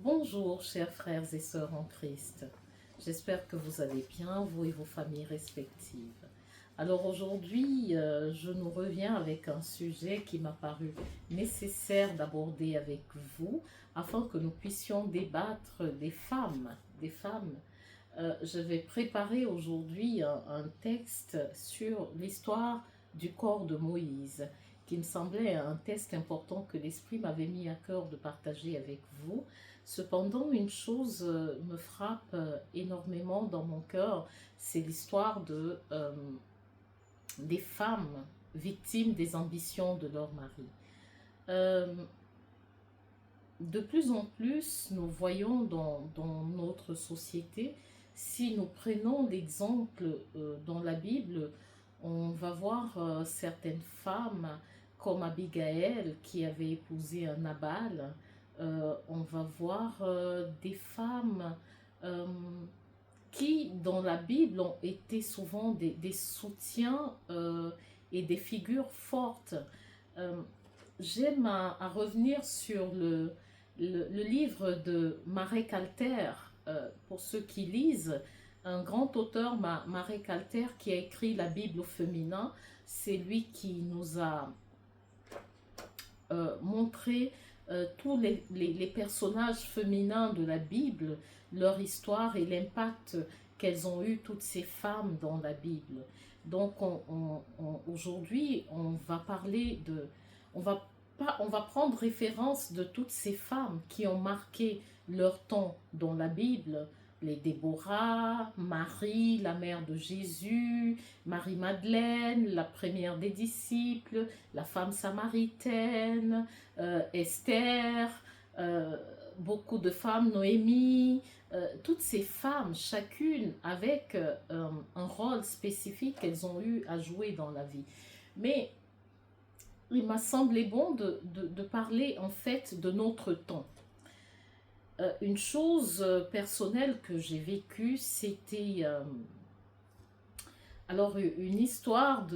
Bonjour chers frères et sœurs en Christ, j'espère que vous allez bien, vous et vos familles respectives. Alors aujourd'hui, je nous reviens avec un sujet qui m'a paru nécessaire d'aborder avec vous afin que nous puissions débattre des femmes. Je vais préparer aujourd'hui un texte sur l'histoire du corps de Moïse, qui me semblait un texte important que l'Esprit m'avait mis à cœur de partager avec vous. Cependant, une chose me frappe énormément dans mon cœur, c'est l'histoire des femmes victimes des ambitions de leur mari. Euh, de plus en plus, nous voyons dans notre société, si nous prenons l'exemple dans la Bible, on va voir certaines femmes comme Abigail qui avait épousé un Nabal. On va voir des femmes euh, qui, dans la Bible, ont été souvent des soutiens et des figures fortes. Euh, J'aime à revenir sur le livre de Marek Alter, pour ceux qui lisent, un grand auteur, Marek Alter, qui a écrit la Bible au féminin. C'est lui qui nous a montré tous les personnages féminins de la Bible, leur histoire et l'impact qu'elles ont eu, toutes ces femmes dans la Bible. Donc aujourd'hui, on va parler de... On va prendre référence de toutes ces femmes qui ont marqué leur temps dans la Bible, les Déborah, Marie, la mère de Jésus, Marie-Madeleine, la première des disciples, la femme samaritaine, Esther, euh, beaucoup de femmes, Noémie, toutes ces femmes, chacune avec un rôle spécifique qu'elles ont eu à jouer dans la vie. Mais il m'a semblé bon de parler en fait de notre temps. Une chose personnelle que j'ai vécue, c'était alors une histoire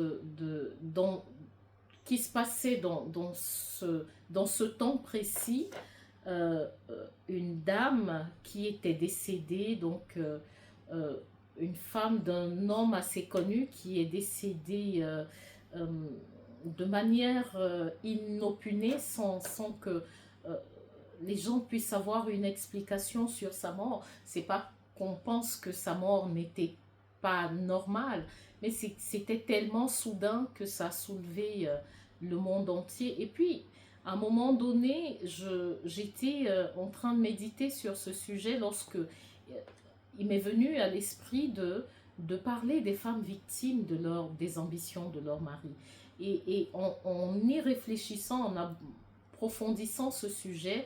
qui se passait dans ce temps précis. Une dame qui était décédée, donc une femme d'un homme assez connu qui est décédée euh, de manière inopinée sans que euh, les gens puissent avoir une explication sur sa mort. C'est pas qu'on pense que sa mort n'était pas normale, mais c'était tellement soudain que ça a soulevé le monde entier. Et puis, à un moment donné, j'étais en train de méditer sur ce sujet lorsque il m'est venu à l'esprit de parler des femmes victimes des ambitions de leur mari. Et en y réfléchissant, en approfondissant ce sujet,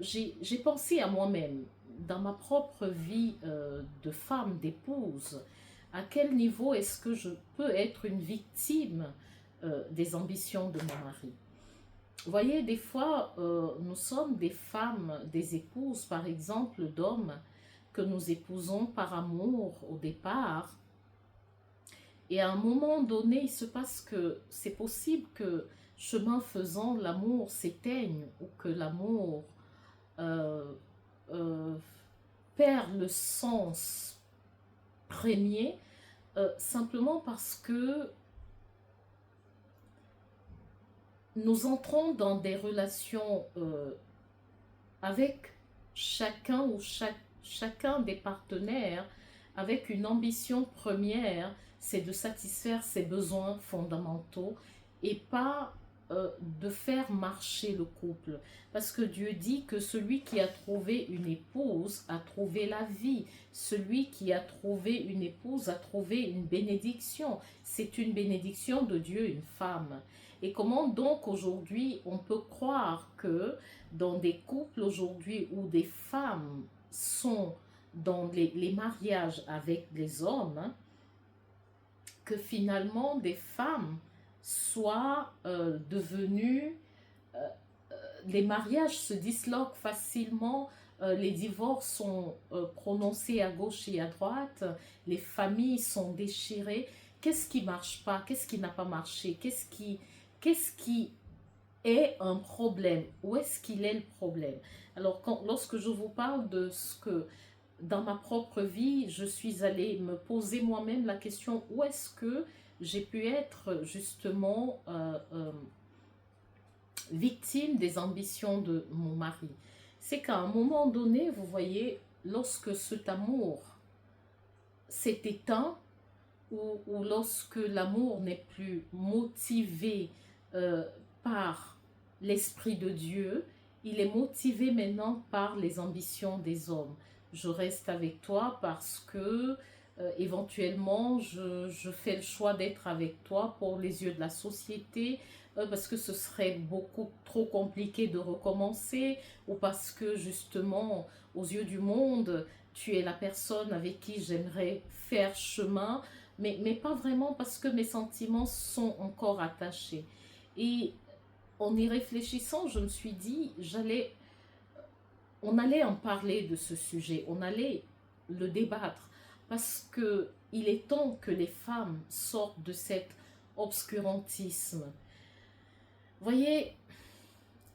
j'ai pensé à moi-même, dans ma propre vie de femme, d'épouse, à quel niveau est-ce que je peux être une victime des ambitions de mon mari. Vous voyez, des fois, nous sommes des femmes, des épouses, par exemple, d'hommes que nous épousons par amour au départ. Et à un moment donné, il se passe que c'est possible que, chemin faisant, l'amour s'éteigne ou que l'amour euh, euh, perd le sens premier, simplement parce que nous entrons dans des relations avec chacun des partenaires avec une ambition première, c'est de satisfaire ses besoins fondamentaux et pas de faire marcher le couple. Parce que Dieu dit que celui qui a trouvé une épouse a trouvé la vie. Celui qui a trouvé une épouse a trouvé une bénédiction. C'est une bénédiction de Dieu, une femme. Et comment donc aujourd'hui on peut croire que dans des couples aujourd'hui où des femmes sont dans les mariages avec les hommes, hein, que finalement des femmes soient devenues... les mariages se disloquent facilement, les divorces sont prononcés à gauche et à droite, les familles sont déchirées. Qu'est-ce qui marche pas? Qu'est-ce qui n'a pas marché? Qu'est-ce qui est un problème? Où est-ce qu'il est le problème? Alors, lorsque je vous parle de ce que, dans ma propre vie, je suis allée me poser moi-même la question, où est-ce que j'ai pu être justement victime des ambitions de mon mari? C'est qu'à un moment donné, vous voyez, lorsque cet amour s'est éteint, ou lorsque l'amour n'est plus motivé euh, par l'Esprit de Dieu, il est motivé maintenant par les ambitions des hommes. Je reste avec toi parce que éventuellement je fais le choix d'être avec toi pour les yeux de la société, parce que ce serait beaucoup trop compliqué de recommencer, ou parce que justement aux yeux du monde tu es la personne avec qui j'aimerais faire chemin, mais pas vraiment parce que mes sentiments sont encore attachés. Et en y réfléchissant, je me suis dit, on allait en parler de ce sujet, on allait le débattre, parce que il est temps que les femmes sortent de cet obscurantisme. Voyez,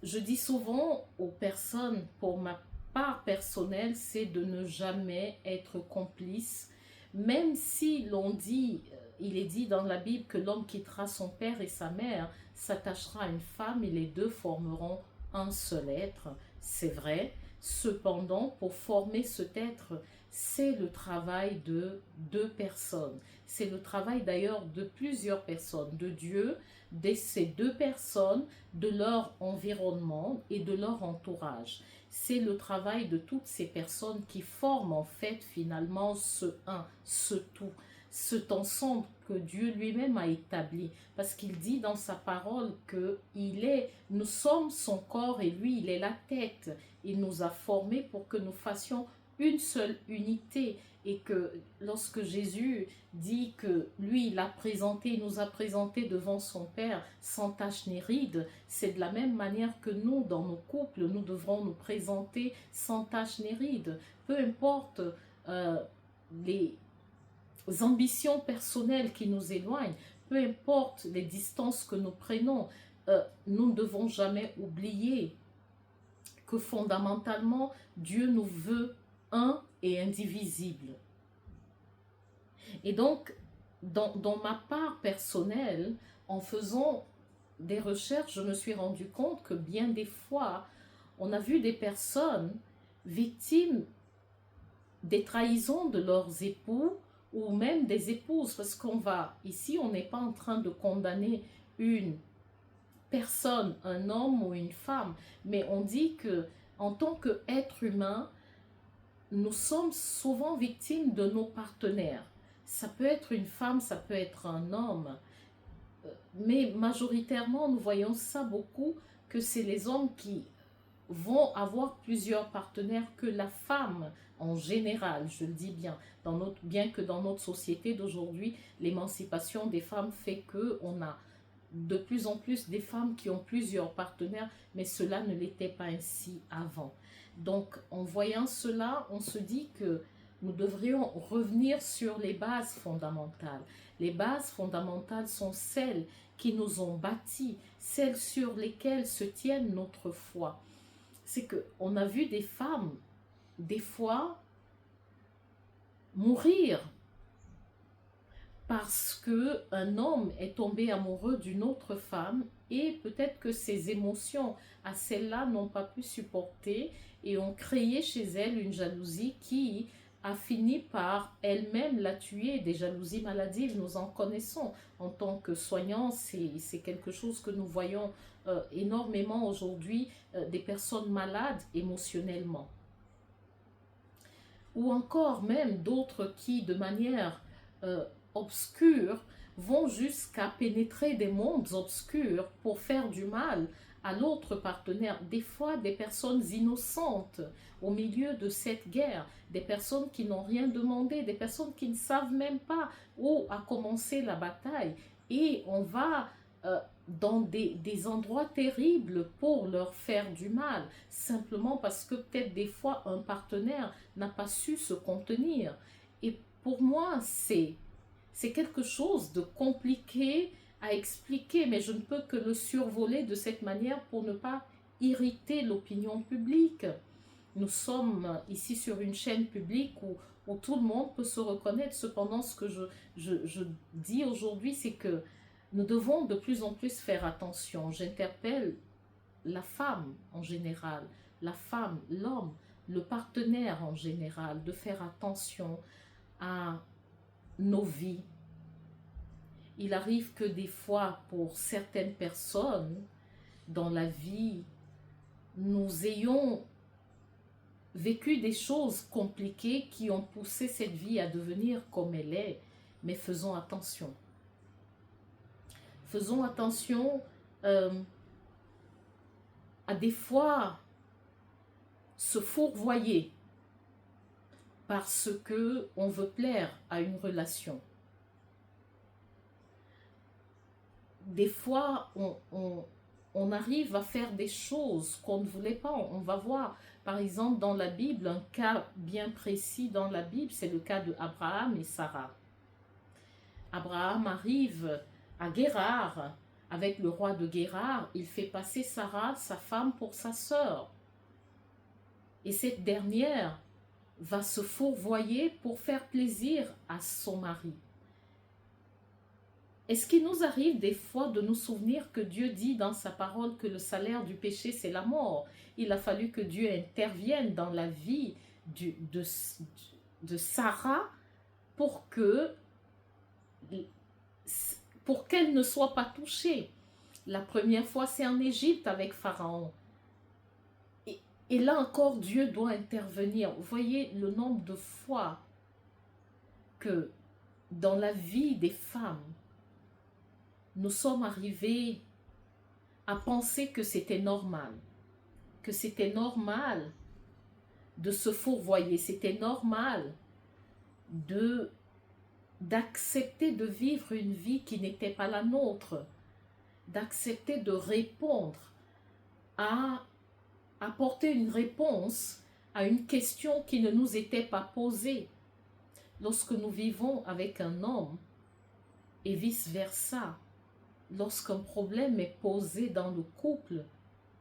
je dis souvent aux personnes, pour ma part personnelle, c'est de ne jamais être complice, même si l'on dit, il est dit dans la Bible que l'homme quittera son père et sa mère, s'attachera à une femme et les deux formeront un seul être. C'est vrai. Cependant, pour former cet être, c'est le travail de deux personnes. C'est le travail d'ailleurs de plusieurs personnes, de Dieu, de ces deux personnes, de leur environnement et de leur entourage. C'est le travail de toutes ces personnes qui forment en fait finalement ce un, ce tout, cet ensemble que Dieu lui-même a établi. Parce qu'il dit dans sa parole que nous sommes son corps et lui, il est la tête. Il nous a formés pour que nous fassions une seule unité, et que lorsque Jésus dit que lui, il nous a présenté devant son Père sans tache ni ride, c'est de la même manière que nous, dans nos couples, nous devrons nous présenter sans tache ni ride. Peu importe les ambitions personnelles qui nous éloignent, peu importe les distances que nous prenons, nous ne devons jamais oublier que fondamentalement, Dieu nous veut un et indivisible. Et donc, dans ma part personnelle, en faisant des recherches, je me suis rendu compte que bien des fois, on a vu des personnes victimes des trahisons de leurs époux, ou même des épouses, parce ici, on n'est pas en train de condamner une personne, un homme ou une femme, mais on dit que en tant qu'être humain, nous sommes souvent victimes de nos partenaires. Ça peut être une femme, ça peut être un homme, mais majoritairement, nous voyons ça beaucoup, que c'est les hommes qui vont avoir plusieurs partenaires que la femme en général, je le dis bien, bien que dans notre société d'aujourd'hui, l'émancipation des femmes fait qu'on a de plus en plus des femmes qui ont plusieurs partenaires, mais cela ne l'était pas ainsi avant. Donc, en voyant cela, on se dit que nous devrions revenir sur les bases fondamentales. Les bases fondamentales sont celles qui nous ont bâtis, celles sur lesquelles se tienne notre foi. C'est qu'on a vu des femmes, des fois, mourir parce qu'un homme est tombé amoureux d'une autre femme, et peut-être que ses émotions à celle-là n'ont pas pu supporter et ont créé chez elle une jalousie qui a fini par elle-même la tuer. Des jalousies maladives, nous en connaissons. En tant que soignants, c'est quelque chose que nous voyons énormément aujourd'hui, des personnes malades émotionnellement. Ou encore même d'autres qui, de manière obscures, vont jusqu'à pénétrer des mondes obscurs pour faire du mal à l'autre partenaire. Des fois, des personnes innocentes au milieu de cette guerre, des personnes qui n'ont rien demandé, des personnes qui ne savent même pas où a commencé la bataille. Et on va dans des endroits terribles pour leur faire du mal, simplement parce que peut-être des fois un partenaire n'a pas su se contenir. Et pour moi, c'est quelque chose de compliqué à expliquer, mais je ne peux que le survoler de cette manière pour ne pas irriter l'opinion publique. Nous sommes ici sur une chaîne publique où tout le monde peut se reconnaître. Cependant, ce que je dis aujourd'hui, c'est que nous devons de plus en plus faire attention. J'interpelle la femme en général, la femme, l'homme, le partenaire en général, de faire attention à nos vies. Il arrive que des fois, pour certaines personnes, dans la vie, nous ayons vécu des choses compliquées qui ont poussé cette vie à devenir comme elle est. Mais faisons attention. Faisons attention à des fois se fourvoyer parce que on veut plaire à une relation. Des fois, on arrive à faire des choses qu'on ne voulait pas. On va voir, par exemple, dans la Bible, un cas bien précis dans la Bible, c'est le cas de Abraham et Sarah. Abraham arrive à Guérar, avec le roi de Guérar, il fait passer Sarah, sa femme, pour sa sœur. Et cette dernière va se fourvoyer pour faire plaisir à son mari. Est-ce qu'il nous arrive des fois de nous souvenir que Dieu dit dans sa parole que le salaire du péché, c'est la mort? Il a fallu que Dieu intervienne dans la vie de Sarah pour qu'elle ne soit pas touchée. La première fois, c'est en Égypte avec Pharaon. Et là encore, Dieu doit intervenir. Vous voyez le nombre de fois que dans la vie des femmes, nous sommes arrivés à penser que c'était normal. Que c'était normal de se fourvoyer. C'était normal d'accepter de vivre une vie qui n'était pas la nôtre. D'accepter de répondre à apporter une réponse à une question qui ne nous était pas posée. Lorsque nous vivons avec un homme et vice-versa, lorsqu'un problème est posé dans le couple,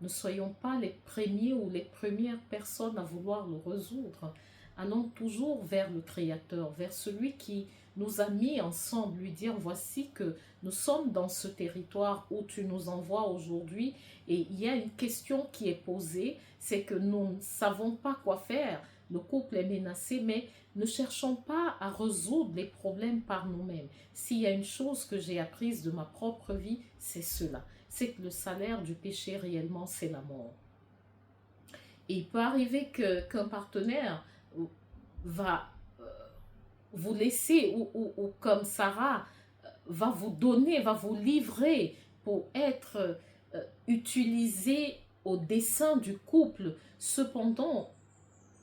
ne soyons pas les premiers ou les premières personnes à vouloir le résoudre. Allons toujours vers le Créateur, vers celui qui nous a mis ensemble, lui dire voici que nous sommes dans ce territoire où tu nous envoies aujourd'hui et il y a une question qui est posée, c'est que nous ne savons pas quoi faire, le couple est menacé, mais ne cherchons pas à résoudre les problèmes par nous-mêmes. S'il y a une chose que j'ai apprise de ma propre vie, c'est cela, c'est que le salaire du péché réellement c'est la mort. Et il peut arriver qu'un partenaire va vous laisser ou comme Sarah va vous donner, va vous livrer pour être utilisé au dessein du couple. Cependant,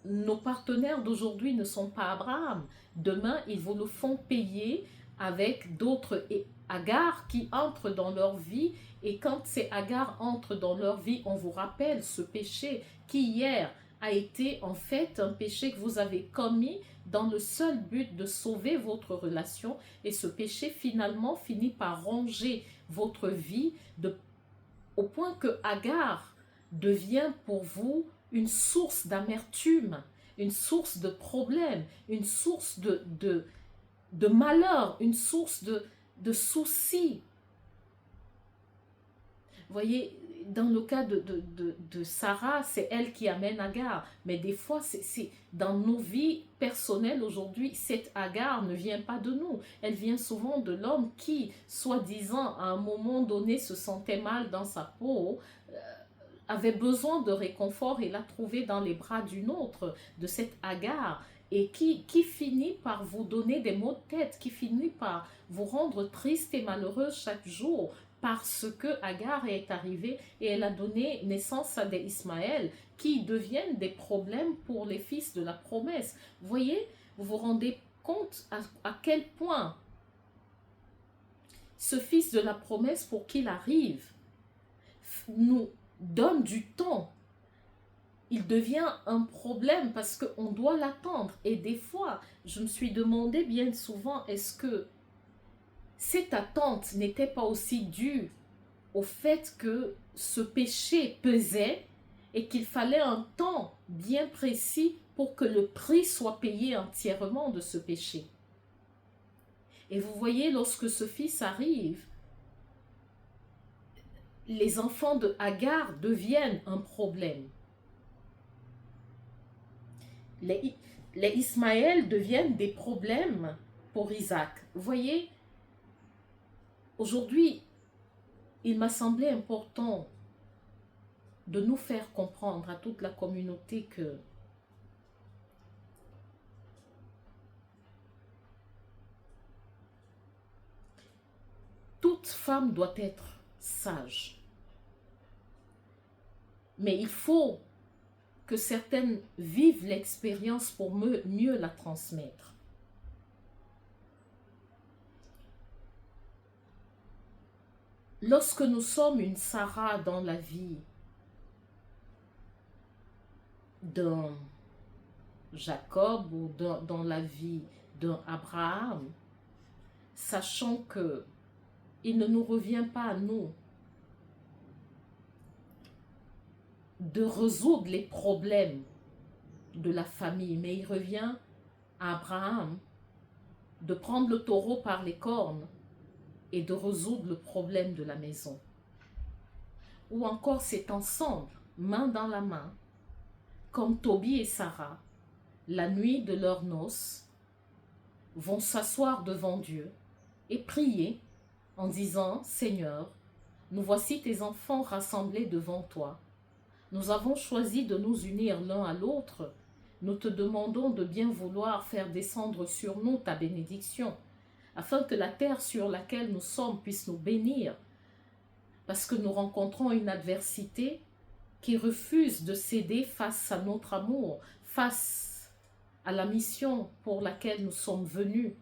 nos partenaires d'aujourd'hui ne sont pas Abraham. Demain, ils vous le font payer avec d'autres Agar qui entrent dans leur vie. Et quand ces Agar entrent dans leur vie, on vous rappelle ce péché qui hier a été en fait un péché que vous avez commis dans le seul but de sauver votre relation. Et ce péché finalement finit par ronger votre vie au point que Agar devient pour vous une source d'amertume, une source de problèmes, une source de malheur, une source de soucis. Vous voyez, dans le cas de Sarah, c'est elle qui amène Agar. Mais des fois, dans nos vies personnelles aujourd'hui, cette Agar ne vient pas de nous. Elle vient souvent de l'homme qui, soi-disant, à un moment donné, se sentait mal dans sa peau, avait besoin de réconfort et l'a trouvé dans les bras d'une autre, de cette Agar, et qui finit par vous donner des maux de tête, qui finit par vous rendre triste et malheureuse chaque jour, parce que Agar est arrivée et elle a donné naissance à des Ismaël qui deviennent des problèmes pour les fils de la promesse. Vous voyez, vous vous rendez compte à quel point ce fils de la promesse, pour qu'il arrive, nous donne du temps. Il devient un problème parce qu'on doit l'attendre. Et des fois, je me suis demandé bien souvent, est-ce que cette attente n'était pas aussi due au fait que ce péché pesait et qu'il fallait un temps bien précis pour que le prix soit payé entièrement de ce péché. Et vous voyez, lorsque ce fils arrive, les enfants de Agar deviennent un problème. Les Ismaël deviennent des problèmes pour Isaac. Vous voyez, aujourd'hui, il m'a semblé important de nous faire comprendre à toute la communauté que toute femme doit être sage. Mais il faut que certaines vivent l'expérience pour mieux la transmettre. Lorsque nous sommes une Sarah dans la vie d'un Jacob ou dans la vie d'un Abraham, sachant que il ne nous revient pas à nous de résoudre les problèmes de la famille, mais il revient à Abraham de prendre le taureau par les cornes et de résoudre le problème de la maison. Ou encore c'est ensemble, main dans la main, comme Tobie et Sarah, la nuit de leurs noces, vont s'asseoir devant Dieu et prier en disant « Seigneur, nous voici tes enfants rassemblés devant toi. Nous avons choisi de nous unir l'un à l'autre. Nous te demandons de bien vouloir faire descendre sur nous ta bénédiction, afin que la terre sur laquelle nous sommes puisse nous bénir, parce que nous rencontrons une adversité qui refuse de céder face à notre amour, face à la mission pour laquelle nous sommes venus.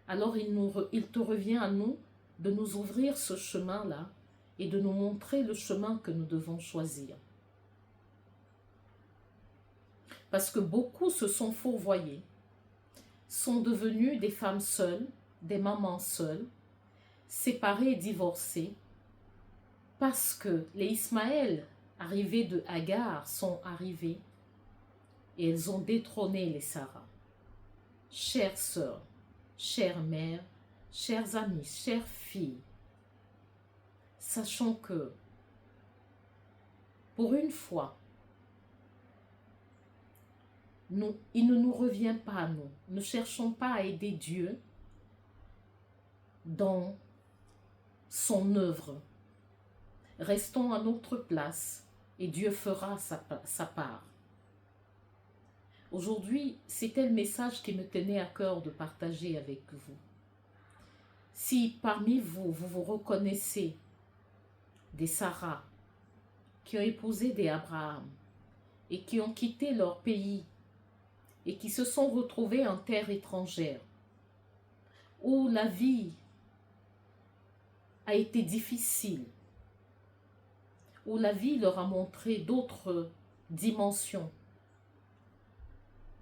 Alors il te revient à nous de nous ouvrir ce chemin-là et de nous montrer le chemin que nous devons choisir. Parce que beaucoup se sont fourvoyés, sont devenus des femmes seules, des mamans seules, séparées et divorcées, parce que les Ismaël arrivés de Agar sont arrivés et elles ont détrôné les Sarah. Chères sœurs, chères mères, chères amies, chères filles, sachons que, pour une fois, il ne nous revient pas à nous. Ne cherchons pas à aider Dieu dans son œuvre. Restons à notre place et Dieu fera sa part. Aujourd'hui, c'était le message qui me tenait à cœur de partager avec vous. Si parmi vous, vous vous reconnaissez des Sarah qui ont épousé des Abraham et qui ont quitté leur pays et qui se sont retrouvés en terre étrangère, où la vie a été difficile, où la vie leur a montré d'autres dimensions,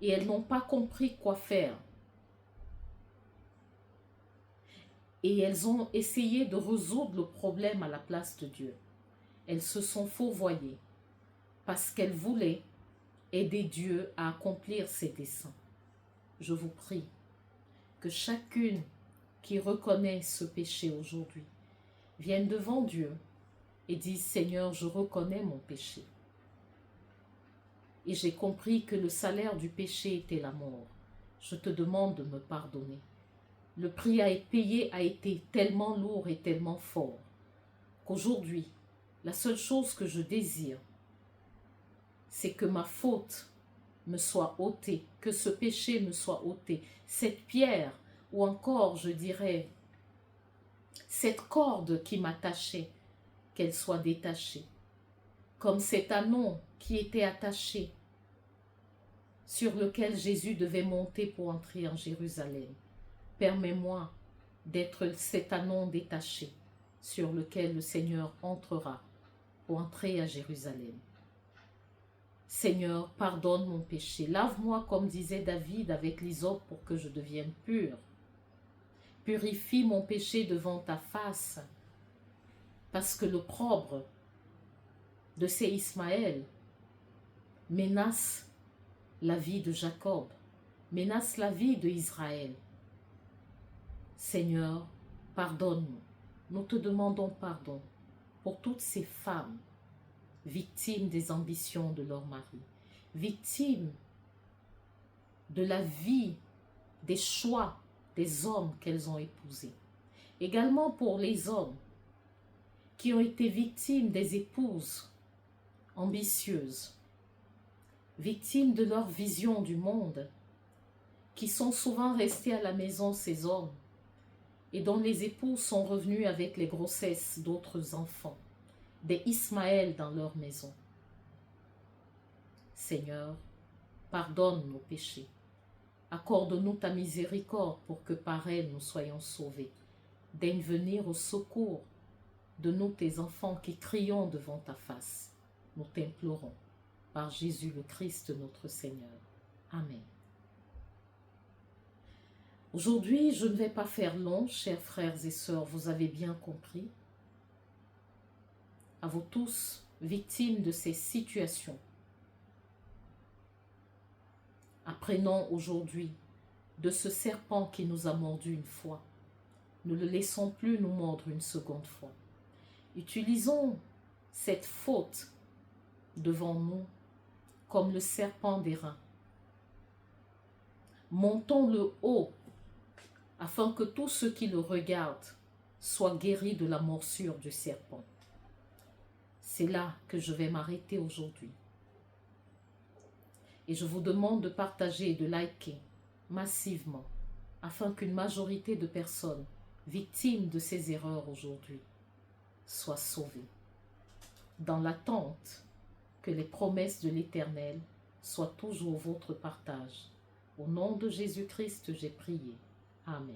et elles n'ont pas compris quoi faire. Et elles ont essayé de résoudre le problème à la place de Dieu. Elles se sont fourvoyées parce qu'elles voulaient aider Dieu à accomplir ses desseins. Je vous prie que chacune qui reconnaît ce péché aujourd'hui vienne devant Dieu et dise « Seigneur, je reconnais mon péché. Et j'ai compris que le salaire du péché était la mort. Je te demande de me pardonner. Le prix à être payé a été tellement lourd et tellement fort qu'aujourd'hui, la seule chose que je désire, c'est que ma faute me soit ôtée, que ce péché me soit ôté. Cette pierre, ou encore, je dirais, cette corde qui m'attachait, qu'elle soit détachée. Comme cet anon qui était attaché, sur lequel Jésus devait monter pour entrer en Jérusalem. Permets-moi d'être cet anon détaché sur lequel le Seigneur entrera pour entrer à Jérusalem. Seigneur, pardonne mon péché. Lave-moi, comme disait David, avec l'hysope pour que je devienne pur. Purifie mon péché devant ta face, parce que l'opprobre de ces Ismaël menace la vie de Jacob, menace la vie d'Israël. Seigneur, pardonne-nous. Nous te demandons pardon pour toutes ces femmes victimes des ambitions de leur mari, victimes de la vie, des choix des hommes qu'elles ont épousés. Également pour les hommes qui ont été victimes des épouses ambitieuses, victimes de leur vision du monde, qui sont souvent restés à la maison, ces hommes, et dont les épouses sont revenus avec les grossesses d'autres enfants, des Ismaël dans leur maison. Seigneur, pardonne nos péchés. Accorde-nous ta miséricorde pour que par elle nous soyons sauvés. Daigne venir au secours de nous, tes enfants, qui crions devant ta face. Nous t'implorons, par Jésus le Christ notre Seigneur. Amen. Aujourd'hui, je ne vais pas faire long, chers frères et sœurs, vous avez bien compris. À vous tous, victimes de ces situations, apprenons aujourd'hui de ce serpent qui nous a mordu une fois. Ne le laissons plus nous mordre une seconde fois. Utilisons cette faute devant nous comme le serpent d'airain. Montons-le haut afin que tous ceux qui le regardent soient guéris de la morsure du serpent. C'est là que je vais m'arrêter aujourd'hui. Et je vous demande de partager et de liker massivement afin qu'une majorité de personnes victimes de ces erreurs aujourd'hui soient sauvées. Dans l'attente que les promesses de l'Éternel soient toujours votre partage. Au nom de Jésus-Christ, j'ai prié. Amen.